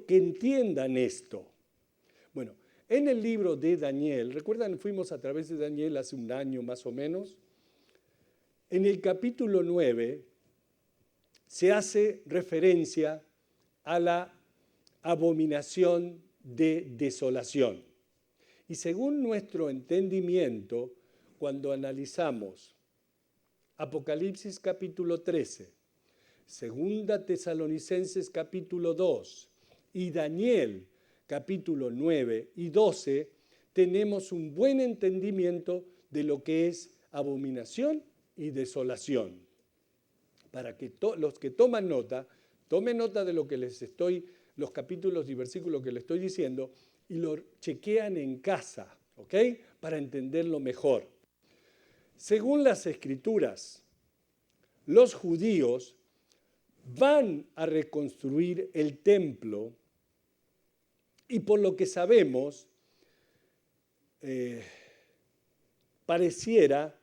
que entiendan esto. Bueno, en el libro de Daniel, ¿recuerdan? Fuimos a través de Daniel hace un año más o menos. En el capítulo 9 se hace referencia a la abominación de desolación. Y según nuestro entendimiento, cuando analizamos Apocalipsis capítulo 13, Segunda Tesalonicenses capítulo 2 y Daniel capítulo 9 y 12, tenemos un buen entendimiento de lo que es abominación y desolación. Para que los que toman nota, tomen nota de lo que les estoy, los capítulos y versículos que les estoy diciendo, y lo chequean en casa, ¿ok? Para entenderlo mejor. Según las Escrituras, los judíos van a reconstruir el templo y por lo que sabemos, pareciera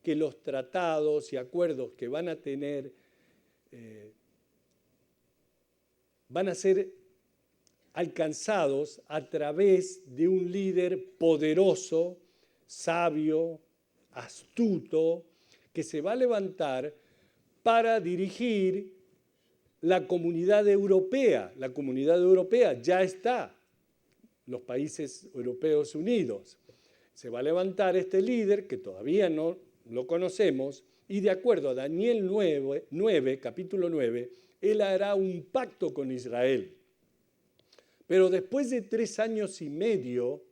que los tratados y acuerdos que van a tener van a ser alcanzados a través de un líder poderoso, sabio, astuto, que se va a levantar para dirigir la comunidad europea. La comunidad europea ya está, los países europeos unidos. Se va a levantar este líder, que todavía no lo conocemos, y de acuerdo a Daniel 9, capítulo 9, él hará un pacto con Israel. Pero después de 3 años y medio,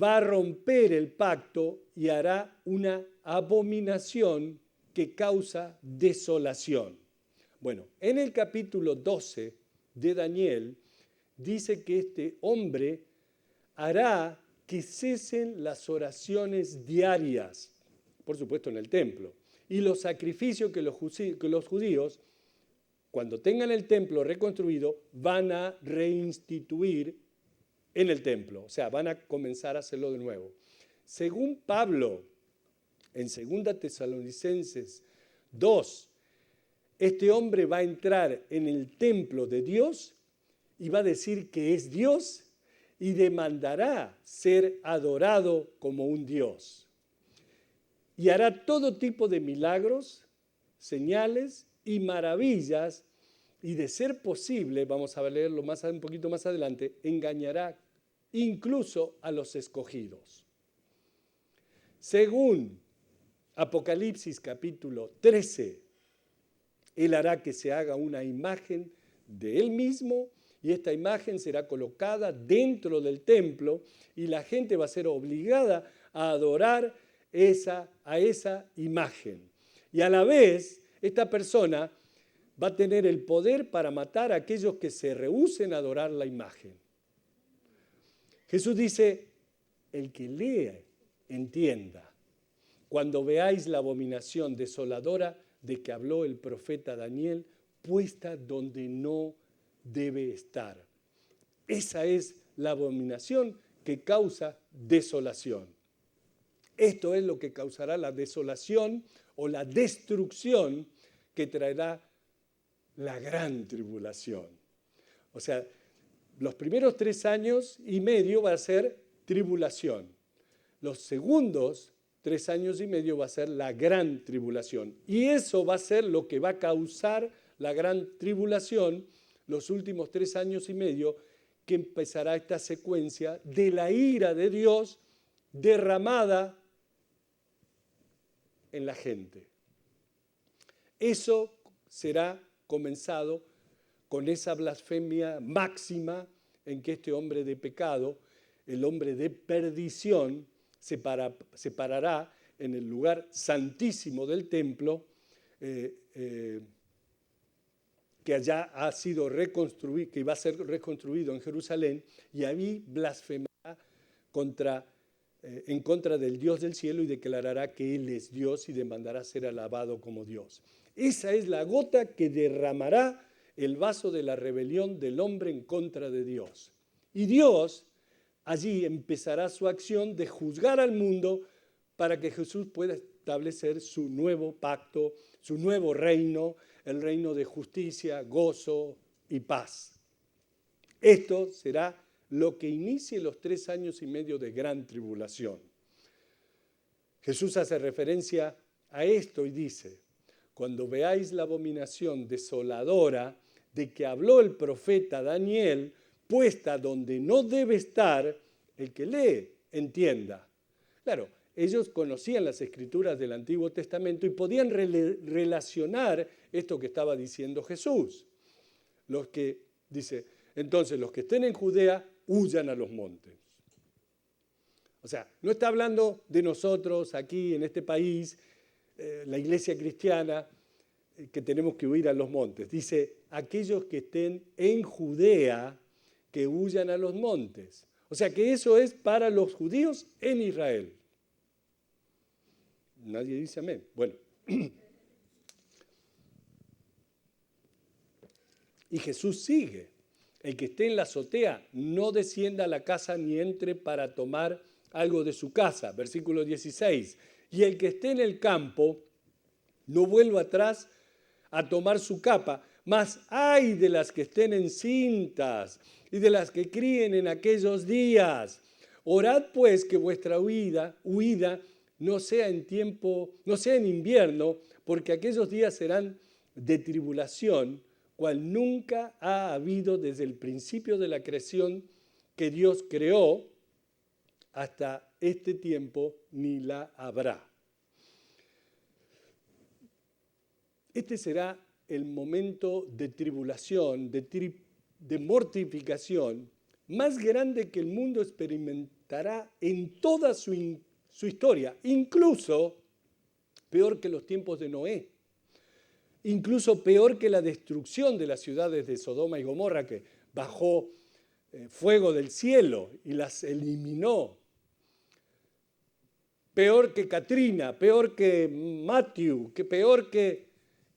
va a romper el pacto y hará una abominación que causa desolación. Bueno, en el capítulo 12 de Daniel dice que este hombre hará que cesen las oraciones diarias, por supuesto en el templo, y los sacrificios que los judíos, cuando tengan el templo reconstruido, van a reinstituir en el templo, o sea, van a comenzar a hacerlo de nuevo. Según Pablo, en 2 Tesalonicenses 2, este hombre va a entrar en el templo de Dios y va a decir que es Dios y demandará ser adorado como un Dios. Y hará todo tipo de milagros, señales y maravillas, y de ser posible, vamos a leerlo un poquito más adelante, engañará incluso a los escogidos. Según Apocalipsis capítulo 13, él hará que se haga una imagen de él mismo y esta imagen será colocada dentro del templo y la gente va a ser obligada a adorar a esa imagen. Y a la vez, esta persona va a tener el poder para matar a aquellos que se rehúsen a adorar la imagen. Jesús dice, el que lee, entienda. Cuando veáis la abominación desoladora de que habló el profeta Daniel, puesta donde no debe estar. Esa es la abominación que causa desolación. Esto es lo que causará la desolación o la destrucción que traerá la gran tribulación. O sea, los primeros 3 años y medio va a ser tribulación. Los segundos 3 años y medio va a ser la gran tribulación. Y eso va a ser lo que va a causar la gran tribulación, los últimos 3 años y medio, que empezará esta secuencia de la ira de Dios derramada en la gente. Eso será comenzado con esa blasfemia máxima en que este hombre de pecado, el hombre de perdición, se parará en el lugar santísimo del templo, que allá ha sido reconstruido, que va a ser reconstruido en Jerusalén, y ahí blasfemará en contra del Dios del cielo y declarará que Él es Dios y demandará ser alabado como Dios. Esa es la gota que derramará el vaso de la rebelión del hombre en contra de Dios. Y Dios allí empezará su acción de juzgar al mundo para que Jesús pueda establecer su nuevo pacto, su nuevo reino, el reino de justicia, gozo y paz. Esto será lo que inicie los 3 años y medio de gran tribulación. Jesús hace referencia a esto y dice, cuando veáis la abominación desoladora de que habló el profeta Daniel, puesta donde no debe estar, el que lee, entienda. Claro, ellos conocían las escrituras del Antiguo Testamento y podían relacionar esto que estaba diciendo Jesús. Entonces los que estén en Judea, huyan a los montes. O sea, no está hablando de nosotros aquí en este país, la iglesia cristiana, que tenemos que huir a los montes. Dice, aquellos que estén en Judea, que huyan a los montes. O sea que eso es para los judíos en Israel. Nadie dice amén. Bueno. Y Jesús sigue. El que esté en la azotea no descienda a la casa ni entre para tomar algo de su casa. Versículo 16. Y el que esté en el campo no vuelva atrás a tomar su capa. Mas ay de las que estén encintas y de las que críen en aquellos días. Orad pues que vuestra huida no sea en invierno, porque aquellos días serán de tribulación, cual nunca ha habido desde el principio de la creación que Dios creó hasta este tiempo, ni la habrá. Este será el momento de tribulación, de mortificación, más grande que el mundo experimentará en toda su historia, incluso peor que los tiempos de Noé. Incluso peor que la destrucción de las ciudades de Sodoma y Gomorra, que bajó fuego del cielo y las eliminó. Peor que Katrina, peor que Matthew, peor que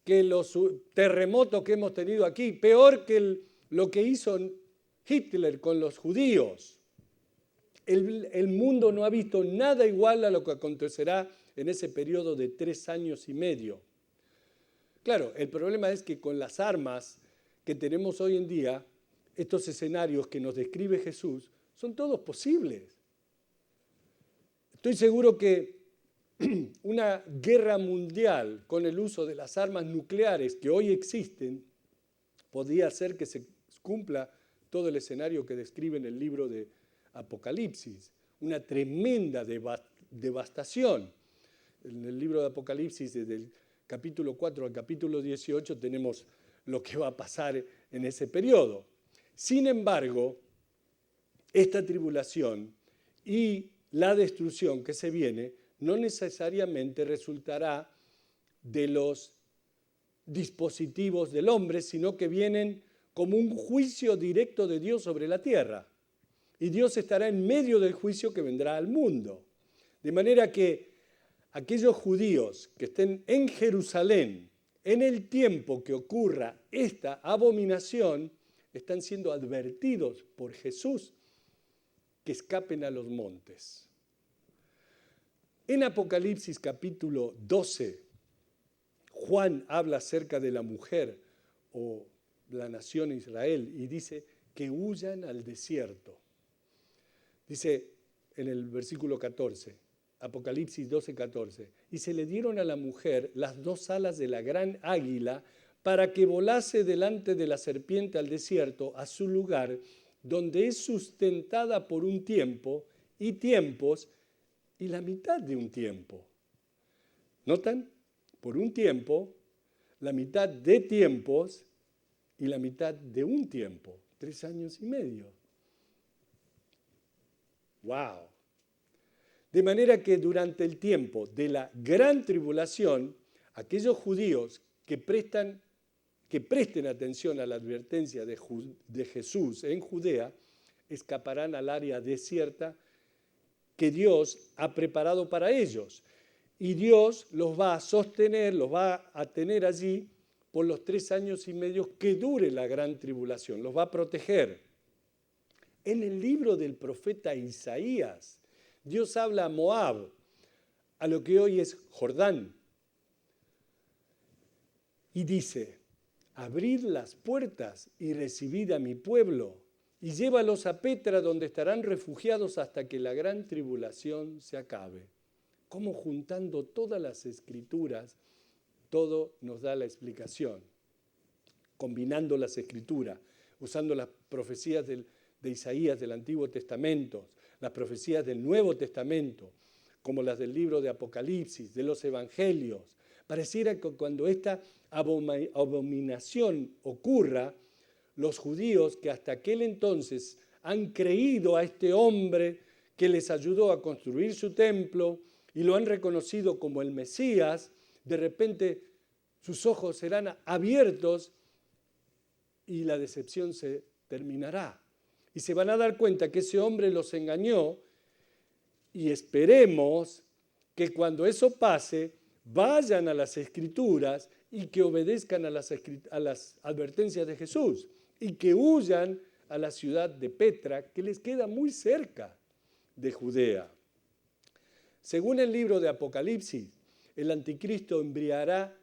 los terremotos que hemos tenido aquí, peor que lo que hizo Hitler con los judíos. El mundo no ha visto nada igual a lo que acontecerá en ese periodo de 3 años y medio. Claro, el problema es que con las armas que tenemos hoy en día, estos escenarios que nos describe Jesús son todos posibles. Estoy seguro que una guerra mundial con el uso de las armas nucleares que hoy existen podría hacer que se cumpla todo el escenario que describe en el libro de Apocalipsis, una tremenda devastación. En el libro de Apocalipsis, desde el capítulo 4 al capítulo 18, tenemos lo que va a pasar en ese periodo. Sin embargo, esta tribulación y la destrucción que se viene no necesariamente resultará de los dispositivos del hombre, sino que vienen como un juicio directo de Dios sobre la tierra. Y Dios estará en medio del juicio que vendrá al mundo. De manera que aquellos judíos que estén en Jerusalén en el tiempo que ocurra esta abominación, están siendo advertidos por Jesús que escapen a los montes. En Apocalipsis capítulo 12, Juan habla acerca de la mujer o la nación Israel y dice que huyan al desierto. Dice en el versículo 14, Apocalipsis 12, 14, y se le dieron a la mujer las 2 alas de la gran águila para que volase delante de la serpiente al desierto, a su lugar, donde es sustentada por un tiempo y tiempos y la mitad de un tiempo. ¿Notan? Por un tiempo, la mitad de tiempos y la mitad de un tiempo. 3 años y medio. ¡Wow! De manera que durante el tiempo de la gran tribulación, aquellos judíos que presten atención a la advertencia de Jesús en Judea, escaparán al área desierta que Dios ha preparado para ellos. Y Dios los va a sostener, los va a tener allí por los 3 años y medio que dure la gran tribulación, los va a proteger. En el libro del profeta Isaías, Dios habla a Moab, a lo que hoy es Jordán, y dice: abrid las puertas y recibid a mi pueblo, y llévalos a Petra, donde estarán refugiados hasta que la gran tribulación se acabe. Como juntando todas las escrituras, todo nos da la explicación. Combinando las escrituras, usando las profecías de Isaías del Antiguo Testamento, las profecías del Nuevo Testamento, como las del libro de Apocalipsis, de los Evangelios. Pareciera que cuando esta abominación ocurra, los judíos que hasta aquel entonces han creído a este hombre que les ayudó a construir su templo y lo han reconocido como el Mesías, de repente sus ojos serán abiertos y la decepción se terminará. Y se van a dar cuenta que ese hombre los engañó, y esperemos que cuando eso pase, vayan a las Escrituras y que obedezcan a las advertencias de Jesús y que huyan a la ciudad de Petra, que les queda muy cerca de Judea. Según el libro de Apocalipsis, el anticristo enviará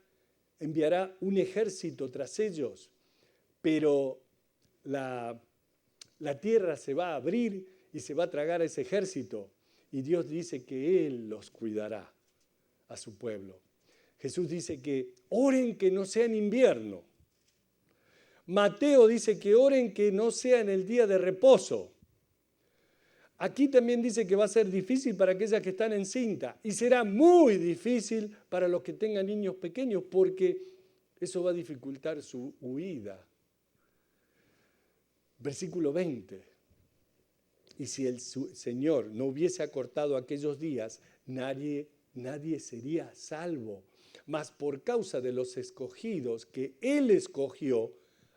un ejército tras ellos, pero la tierra se va a abrir y se va a tragar a ese ejército, y Dios dice que Él los cuidará a su pueblo. Jesús dice que oren que no sea en invierno. Mateo dice que oren que no sea en el día de reposo. Aquí también dice que va a ser difícil para aquellas que están encinta y será muy difícil para los que tengan niños pequeños porque eso va a dificultar su huida. Versículo 20. Y si el Señor no hubiese acortado aquellos días, nadie sería salvo. Mas por causa de los escogidos que Él escogió,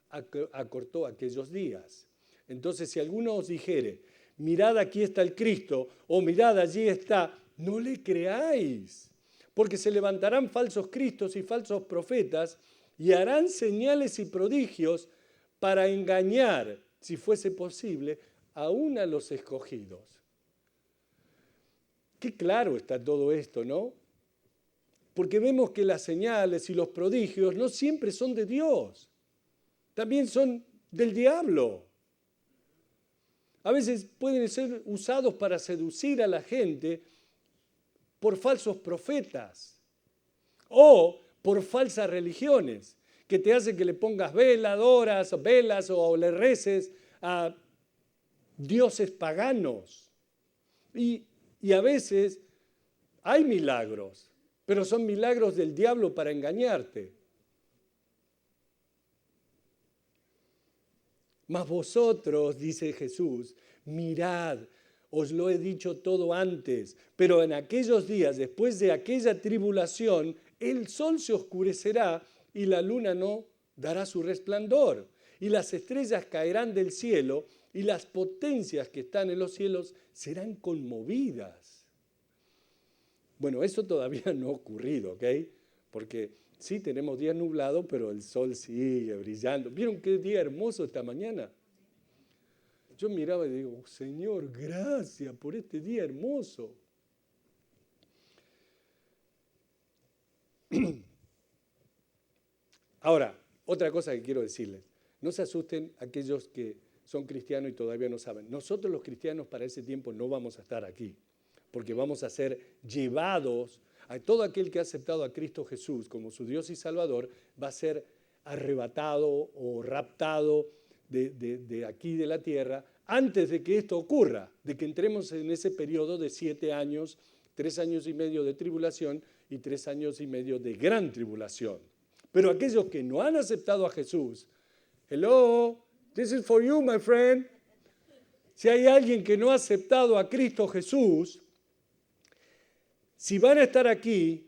acortó aquellos días. Entonces, si alguno os dijere, mirad, aquí está el Cristo, o mirad, allí está, no le creáis, porque se levantarán falsos cristos y falsos profetas y harán señales y prodigios para engañar, si fuese posible, aún a los escogidos. Qué claro está todo esto, ¿no? Porque vemos que las señales y los prodigios no siempre son de Dios, también son del diablo. A veces pueden ser usados para seducir a la gente por falsos profetas o por falsas religiones que te hacen que le pongas velas o le reces a dioses paganos. Y a veces hay milagros, pero son milagros del diablo para engañarte. Mas vosotros, dice Jesús, mirad, os lo he dicho todo antes, pero en aquellos días, después de aquella tribulación, el sol se oscurecerá y la luna no dará su resplandor, y las estrellas caerán del cielo, y las potencias que están en los cielos serán conmovidas. Bueno, eso todavía no ha ocurrido, ¿ok? Porque sí tenemos días nublados, pero el sol sigue brillando. ¿Vieron qué día hermoso esta mañana? Yo miraba y digo, Señor, gracias por este día hermoso. Ahora, otra cosa que quiero decirles. No se asusten aquellos que son cristianos y todavía no saben. Nosotros los cristianos para ese tiempo no vamos a estar aquí, porque vamos a ser llevados. A todo aquel que ha aceptado a Cristo Jesús como su Dios y Salvador va a ser arrebatado o raptado de aquí de la tierra antes de que esto ocurra, de que entremos en ese periodo de 7 años, 3 años y medio de tribulación y 3 años y medio de gran tribulación. Pero aquellos que no han aceptado a Jesús, hello, this is for you, my friend. Si hay alguien que no ha aceptado a Cristo Jesús, si van a estar aquí,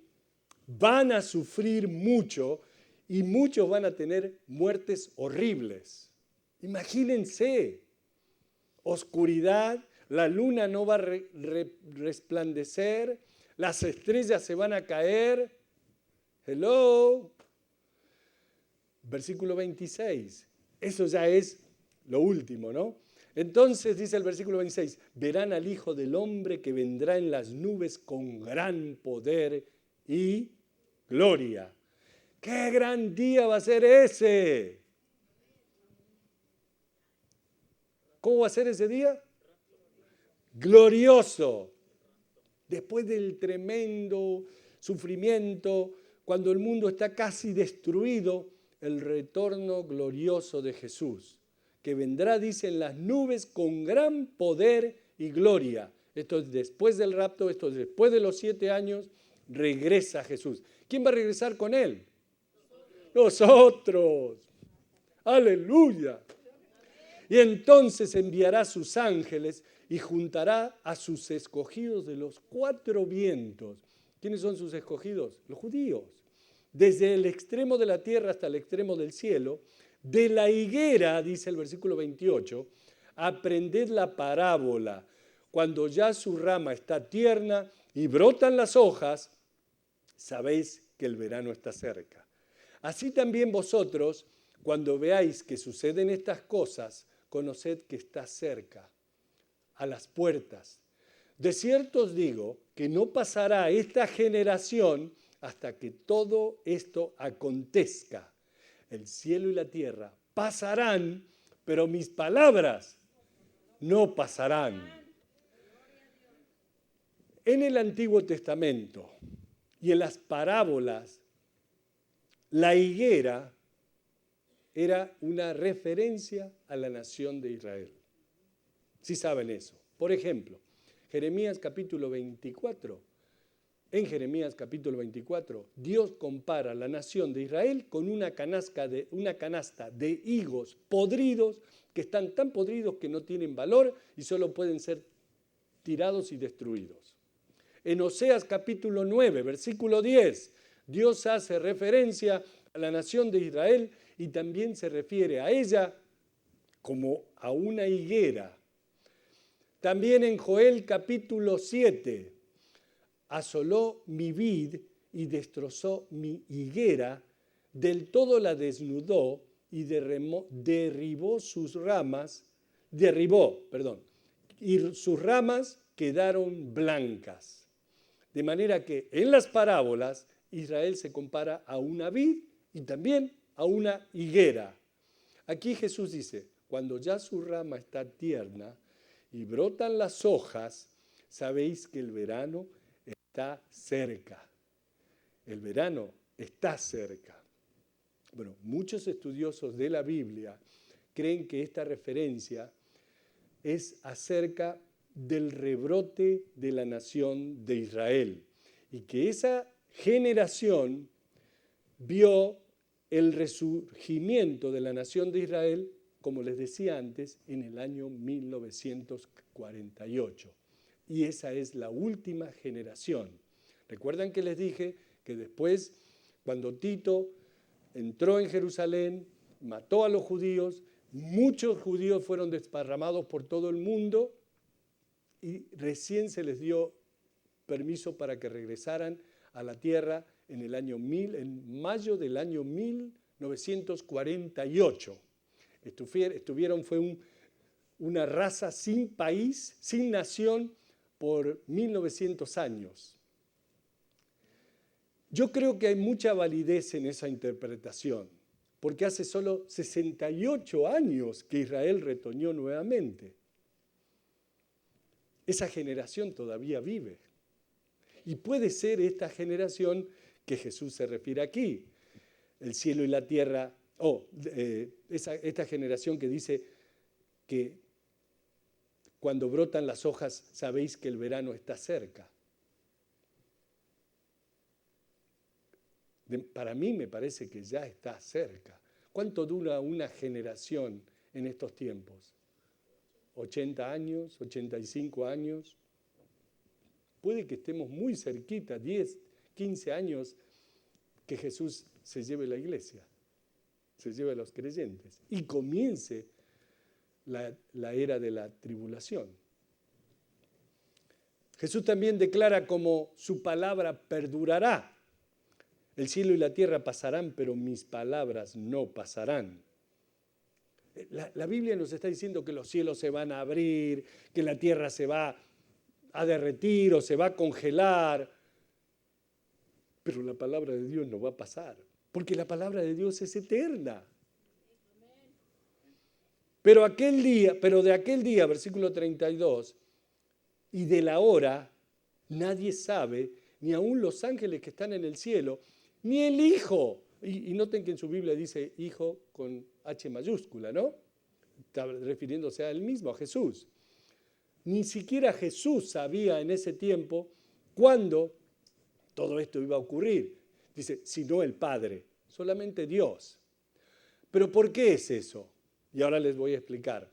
van a sufrir mucho y muchos van a tener muertes horribles. Imagínense, oscuridad, la luna no va a resplandecer, las estrellas se van a caer. Hello. Versículo 26. Eso ya es lo último, ¿no? Entonces dice el versículo 26, verán al Hijo del Hombre que vendrá en las nubes con gran poder y gloria. ¡Qué gran día va a ser ese! ¿Cómo va a ser ese día? Glorioso. Después del tremendo sufrimiento, cuando el mundo está casi destruido, el retorno glorioso de Jesús, que vendrá, dice, en las nubes con gran poder y gloria. Esto es después del rapto, esto es después de los 7 años, regresa Jesús. ¿Quién va a regresar con él? Nosotros. Aleluya. Y entonces enviará sus ángeles y juntará a sus escogidos de los 4 vientos. ¿Quiénes son sus escogidos? Los judíos. Desde el extremo de la tierra hasta el extremo del cielo, de la higuera, dice el versículo 28, aprended la parábola. Cuando ya su rama está tierna y brotan las hojas, sabéis que el verano está cerca. Así también vosotros, cuando veáis que suceden estas cosas, conoced que está cerca, a las puertas. De cierto os digo que no pasará esta generación hasta que todo esto acontezca. El cielo y la tierra pasarán, pero mis palabras no pasarán. En el Antiguo Testamento y en las parábolas, la higuera era una referencia a la nación de Israel. Sí saben eso. Por ejemplo, Jeremías capítulo 24. En Jeremías capítulo 24, Dios compara la nación de Israel con una canasta de higos podridos que están tan podridos que no tienen valor y solo pueden ser tirados y destruidos. En Oseas capítulo 9, versículo 10, Dios hace referencia a la nación de Israel y también se refiere a ella como a una higuera. También en Joel capítulo 7, asoló mi vid y destrozó mi higuera, del todo la desnudó y derribó sus ramas, y sus ramas quedaron blancas. De manera que en las parábolas Israel se compara a una vid y también a una higuera. Aquí Jesús dice, cuando ya su rama está tierna y brotan las hojas, sabéis que el verano está cerca. El verano está cerca. Bueno, muchos estudiosos de la Biblia creen que esta referencia es acerca del rebrote de la nación de Israel y que esa generación vio el resurgimiento de la nación de Israel, como les decía antes, en el año 1948. Y esa es la última generación. Recuerdan que les dije que después, cuando Tito entró en Jerusalén, mató a los judíos, muchos judíos fueron desparramados por todo el mundo y recién se les dio permiso para que regresaran a la tierra en mayo del año 1948. Fue una raza sin país, sin nación, por 1900 años. Yo creo que hay mucha validez en esa interpretación, porque hace solo 68 años que Israel retoñó nuevamente. Esa generación todavía vive. Y puede ser esta generación que Jesús se refiere aquí. El cielo y la tierra, esta generación que dice que cuando brotan las hojas sabéis que el verano está cerca. Para mí me parece que ya está cerca. ¿Cuánto dura una generación en estos tiempos? 80 años, 85 años. Puede que estemos muy cerquita, 10, 15 años, que Jesús se lleve la iglesia, se lleve a los creyentes y comience la era de la tribulación. Jesús también declara como su palabra perdurará. El cielo y la tierra pasarán, pero mis palabras no pasarán. La Biblia nos está diciendo que los cielos se van a abrir, que la tierra se va a derretir o se va a congelar. Pero la palabra de Dios no va a pasar, porque la palabra de Dios es eterna. Pero de aquel día, versículo 32, y de la hora, nadie sabe, ni aun los ángeles que están en el cielo, ni el Hijo. Y noten que en su Biblia dice Hijo con H mayúscula, ¿no? Está refiriéndose a él mismo, a Jesús. Ni siquiera Jesús sabía en ese tiempo cuándo todo esto iba a ocurrir. Dice, sino el Padre, solamente Dios. ¿Pero por qué es eso? Y ahora les voy a explicar,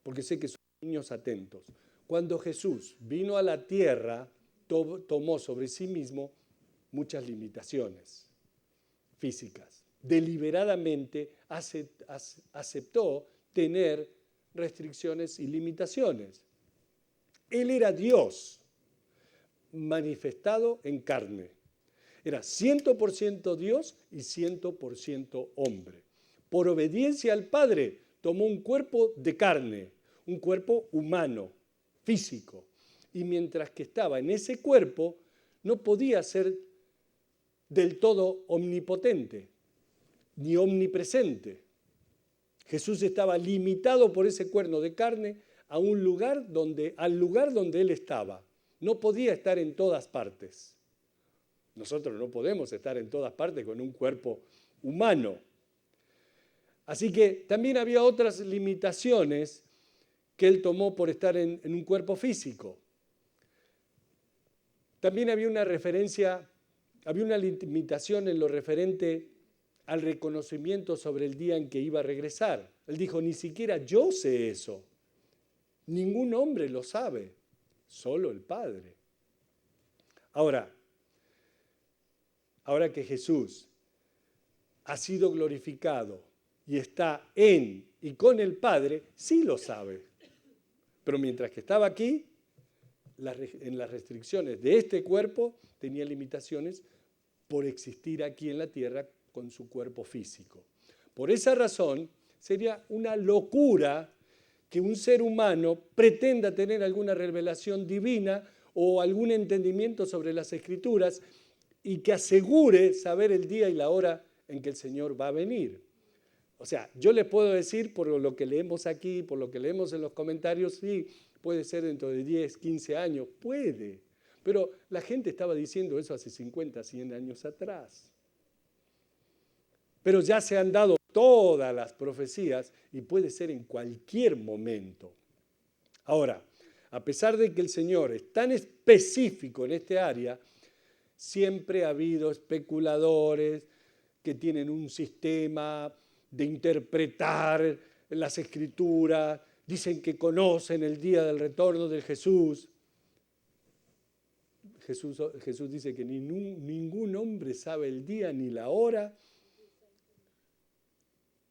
porque sé que son niños atentos. Cuando Jesús vino a la tierra, tomó sobre sí mismo muchas limitaciones físicas. Deliberadamente aceptó tener restricciones y limitaciones. Él era Dios manifestado en carne. Era 100% Dios y 100% hombre. Por obediencia al Padre, tomó un cuerpo de carne, un cuerpo humano, físico. Y mientras que estaba en ese cuerpo, no podía ser del todo omnipotente, ni omnipresente. Jesús estaba limitado por ese cuerno de carne al lugar donde él estaba. No podía estar en todas partes. Nosotros no podemos estar en todas partes con un cuerpo humano. Así que también había otras limitaciones que él tomó por estar en un cuerpo físico. También había una limitación en lo referente al reconocimiento sobre el día en que iba a regresar. Él dijo, ni siquiera yo sé eso. Ningún hombre lo sabe, solo el Padre. Ahora que Jesús ha sido glorificado y está en y con el Padre, sí lo sabe. Pero mientras que estaba aquí, en las restricciones de este cuerpo, tenía limitaciones por existir aquí en la tierra con su cuerpo físico. Por esa razón, sería una locura que un ser humano pretenda tener alguna revelación divina o algún entendimiento sobre las Escrituras y que asegure saber el día y la hora en que el Señor va a venir. O sea, yo les puedo decir por lo que leemos aquí, por lo que leemos en los comentarios, sí, puede ser dentro de 10, 15 años, puede. Pero la gente estaba diciendo eso hace 50, 100 años atrás. Pero ya se han dado todas las profecías y puede ser en cualquier momento. Ahora, a pesar de que el Señor es tan específico en este área, siempre ha habido especuladores que tienen un sistema de interpretar las Escrituras, dicen que conocen el día del retorno de Jesús. Jesús dice que ningún hombre sabe el día ni la hora.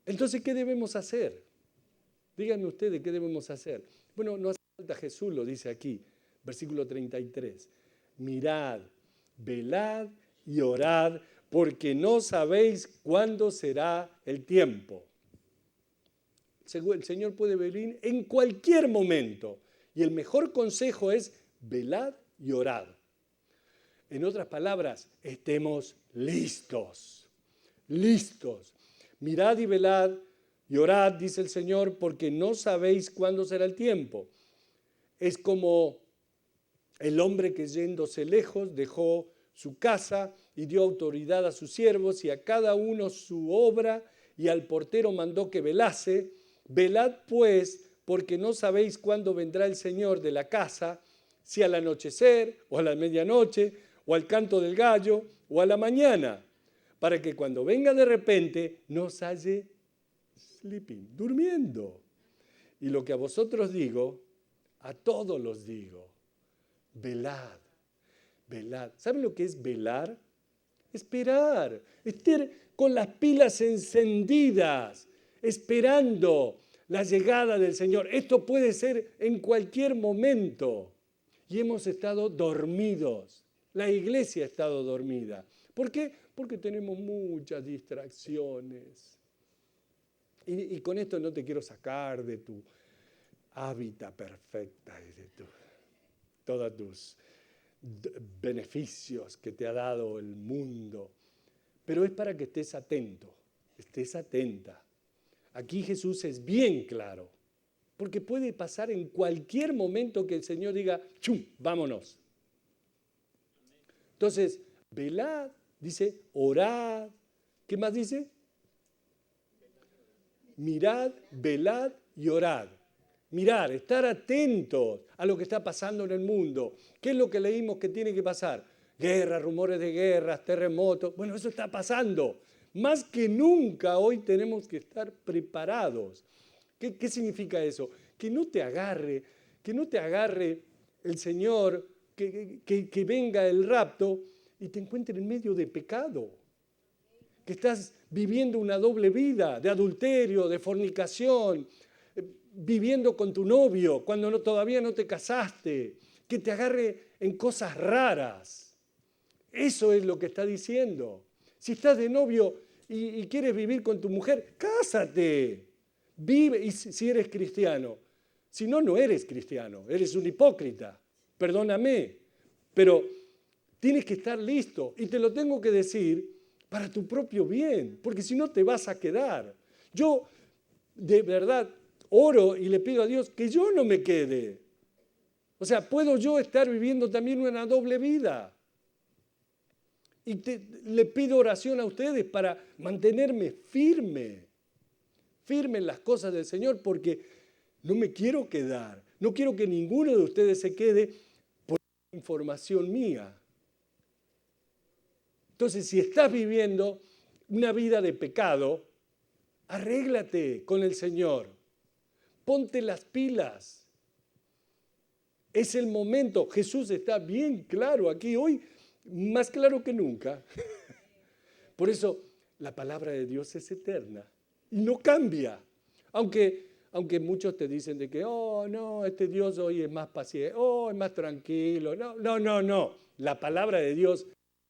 Entonces, ¿qué debemos hacer? Díganme ustedes qué debemos hacer. Bueno, no hace falta, Jesús lo dice aquí, versículo 33. Mirad, velad y orad, porque no sabéis cuándo será el tiempo. El Señor puede venir en cualquier momento. Y el mejor consejo es velad y orad. En otras palabras, estemos listos. Listos. Mirad y velad y orad, dice el Señor, porque no sabéis cuándo será el tiempo. Es como el hombre que yéndose lejos dejó su casa y dio autoridad a sus siervos y a cada uno su obra y al portero mandó que velase. Velad pues, porque no sabéis cuándo vendrá el Señor de la casa, si al anochecer o a la medianoche o al canto del gallo o a la mañana, para que cuando venga de repente no os halle durmiendo. Y lo que a vosotros digo, a todos los digo, velad, velad. ¿Saben lo que es velar? Esperar, estar con las pilas encendidas, esperando la llegada del Señor. Esto puede ser en cualquier momento. Y hemos estado dormidos. La iglesia ha estado dormida. ¿Por qué? Porque tenemos muchas distracciones. Y con esto no te quiero sacar de tu hábitat perfecta y de todos tus beneficios que te ha dado el mundo. Pero es para que estés atento, estés atenta Aquí Jesús es bien claro, porque puede pasar en cualquier momento que el Señor diga, ¡chum!, vámonos. Entonces, velad, dice, orad. ¿Qué más dice? Mirad, velad y orad. Mirar, estar atentos a lo que está pasando en el mundo. ¿Qué es lo que leímos que tiene que pasar? Guerras, rumores de guerras, terremotos. Bueno, eso está pasando. Más que nunca hoy tenemos que estar preparados. ¿Qué significa eso? Que no te agarre el Señor, que venga el rapto y te encuentre en medio de pecado. Que estás viviendo una doble vida de adulterio, de fornicación, viviendo con tu novio cuando todavía no te casaste, que te agarre en cosas raras. Eso es lo que está diciendo. Si estás de novio y quieres vivir con tu mujer, cásate. Vive, y si eres cristiano. Si no, no eres cristiano, eres un hipócrita. Perdóname, pero tienes que estar listo. Y te lo tengo que decir para tu propio bien, porque si no te vas a quedar. Yo, de verdad, oro y le pido a Dios que yo no me quede. O sea, puedo yo estar viviendo también una doble vida. Y le pido oración a ustedes para mantenerme firme en las cosas del Señor, porque no me quiero quedar. No quiero que ninguno de ustedes se quede por información mía. Entonces, si estás viviendo una vida de pecado, arréglate con el Señor. Ponte las pilas. Es el momento. Jesús está bien claro aquí hoy, más claro que nunca. Por eso la palabra de Dios es eterna y no cambia. Aunque muchos te dicen de que, oh, no, este Dios hoy es más paciente, oh, es más tranquilo. No. La palabra de Dios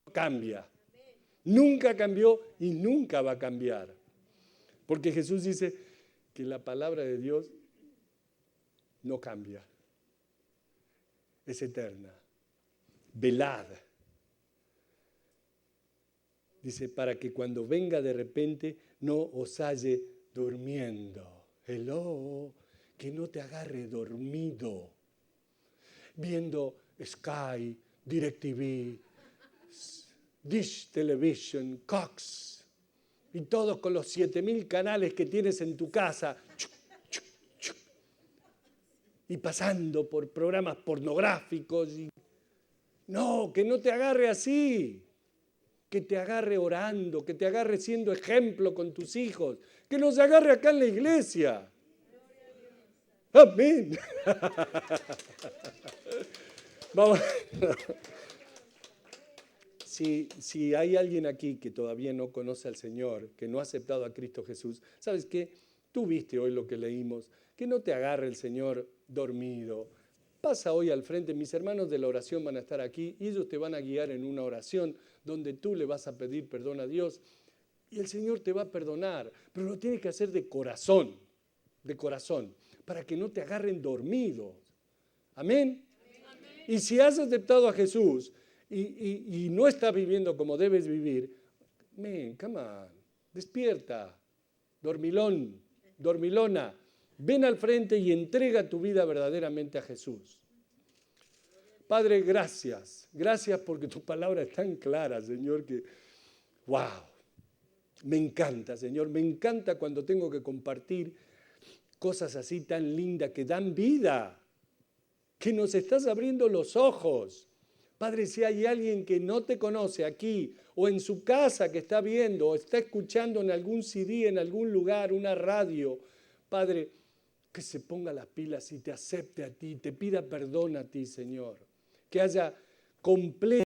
no cambia. Nunca cambió y nunca va a cambiar. Porque Jesús dice que la palabra de Dios no cambia. Es eterna. Velad. Dice, para que cuando venga de repente no os halle durmiendo. Hello, que no te agarre dormido. Viendo Sky, DirecTV, Dish Television, Cox, y todos con los 7.000 canales que tienes en tu casa. Y pasando por programas pornográficos. No, que no te agarre así. Que te agarre orando, que te agarre siendo ejemplo con tus hijos, que nos agarre acá en la iglesia. Amén. Vamos. Si hay alguien aquí que todavía no conoce al Señor, que no ha aceptado a Cristo Jesús, ¿sabes qué? Tú viste hoy lo que leímos, que no te agarre el Señor dormido. Pasa hoy al frente, mis hermanos de la oración van a estar aquí y ellos te van a guiar en una oración donde tú le vas a pedir perdón a Dios y el Señor te va a perdonar, pero lo tienes que hacer de corazón, para que no te agarren dormidos. Amén. Y si has aceptado a Jesús y no estás viviendo como debes vivir, come on, despierta, dormilón, dormilona. Ven al frente y entrega tu vida verdaderamente a Jesús. Padre, gracias. Gracias porque tu palabra es tan clara, Señor, que wow. Me encanta, Señor. Me encanta cuando tengo que compartir cosas así tan lindas que dan vida, que nos estás abriendo los ojos. Padre, si hay alguien que no te conoce aquí o en su casa que está viendo o está escuchando en algún CD, en algún lugar, una radio, Padre, que se ponga las pilas y te acepte a ti, te pida perdón a ti, Señor. Que haya completa